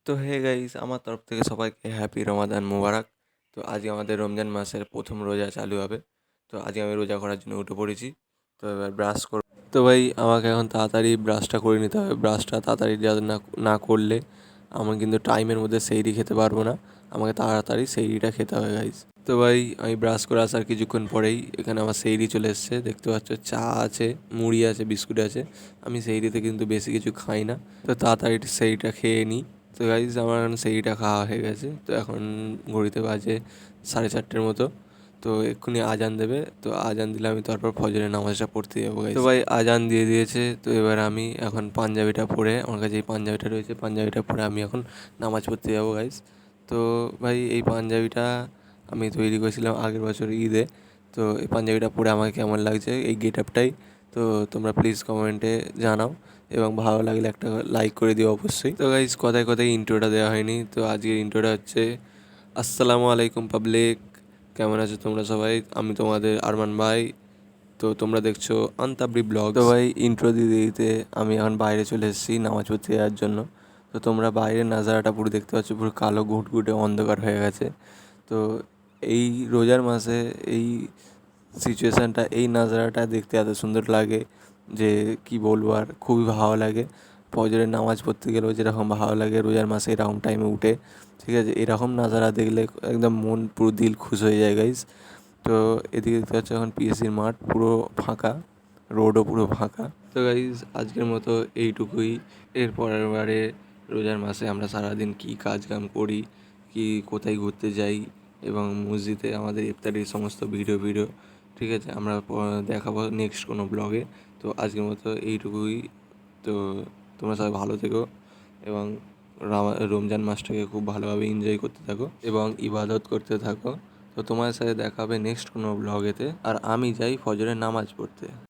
তো hey guys, আমার তরফ থেকে সবাইকে হ্যাপি রমাদান মোবারক। তো আজকে আমাদের রমজান মাসের প্রথম রোজা চালু হবে। তো আজকে আমি রোজা করার জন্য উঠে পড়েছি। তো এবার ব্রাশ কর। তো ভাই আমাকে এখন তাড়াতাড়ি ব্রাশটা করে নিতে হবে। ব্রাশটা তাড়াতাড়ি যাতে না না করলে আমি কিন্তু টাইমের মধ্যে সেইরি খেতে পারবো না। আমাকে তাড়াতাড়ি সেইরিটা খেতে হবে গাইস। তো ভাই আমি ব্রাশ করে আসার কিছুক্ষণ পরেই এখানে আমার সেইরি চলে এসছে। দেখতে পাচ্ছ চা আছে, মুড়ি আছে, বিস্কুট আছে। আমি সেইরিতে কিন্তু বেশি কিছু খাই না। তো তাড়াতাড়ি সেইরিটা খেয়ে নিই। তো গাইজ আমার এখন সেইটা খাওয়া হয়ে গেছে। তো এখন ঘড়িতে বাজে 4:30 মতো। তো এক্ষুনি আজান দেবে। তো আজান দিলে আমি তারপর ফজরের নামাজটা পড়তে যাবো গাইজ। তো ভাই আজান দিয়ে দিয়েছে। তো এবার আমি এখন পাঞ্জাবিটা পরে, আমার কাছে এই পাঞ্জাবিটা রয়েছে, পাঞ্জাবিটা পরে আমি এখন নামাজ পড়তে যাবো গাইজ। তো ভাই এই পাঞ্জাবিটা আমি তৈরি করেছিলাম আগের বছর ঈদে। তো এই পাঞ্জাবিটা পরে আমাকে কেমন লাগছে, এই গেট আপটাই। তো তোমরা প্লিজ কমেন্টে জানাও এবং ভালো লাগলে একটা লাইক করে দিও অবশ্যই। তো গাইজ কথায় কথায় ইন্ট্রোটা দেওয়া হয়নি। তো আজকের ইন্ট্রোটা হচ্ছে আসসালামু আলাইকুম পাবলিক, কেমন আছো তোমরা সবাই? আমি তোমাদের আরমান ভাই। তো তোমরা দেখছো আন্তাবরি ব্লগ। তো ভাই ইন্ট্রো দিতে দিতে আমি এখন বাইরে চলে এসেছি নামাজ পড়তে যাওয়ার জন্য। তো তোমরা বাইরের নাজারাটা পুরো দেখতে পাচ্ছ, পুরো কালো ঘুটঘুটে অন্ধকার হয়ে গেছে। তো এই রোজার মাসে এই সিচুয়েশানটা, এই নাজারাটা দেখতে এত সুন্দর লাগে যে কি বলবো, আর খুবই ভালো লাগে। ফজরের নামাজ পড়তে গেলেও যেরকম ভালো লাগে রোজার মাসে এরকম টাইমে উঠে, ঠিক আছে, এরকম নাজারা দেখলে একদম মন পুরো দিল খুশ হয়ে যায় গাইজ। তো এদিকে দেখতে পাচ্ছ এখন পিএসসির মাঠ পুরো ফাঁকা, রোডও পুরো ফাঁকা। তো গাইজ আজকের মতো এইটুকুই। এর পরের বারে রোজার মাসে আমরা সারাদিন কী কাজ কাম করি, কি কোথায় ঘুরতে যাই এবং মসজিদে আমাদের ইফতারির সমস্ত ভিডিও, ঠিক আছে, আমরা দেখাবো নেক্সট কোনো ব্লগে। তো আজকের মতো এইটুকুই। তো তোমরা সবাই ভালো থেকো এবং রমজান মাসটাকে খুব ভালোভাবে এনজয় করতে থাকো এবং ইবাদত করতে থাকো। তো তোমার সাথে দেখা হবে নেক্সট কোনো ব্লগেতে। আর আমি যাই ফজরের নামাজ পড়তে।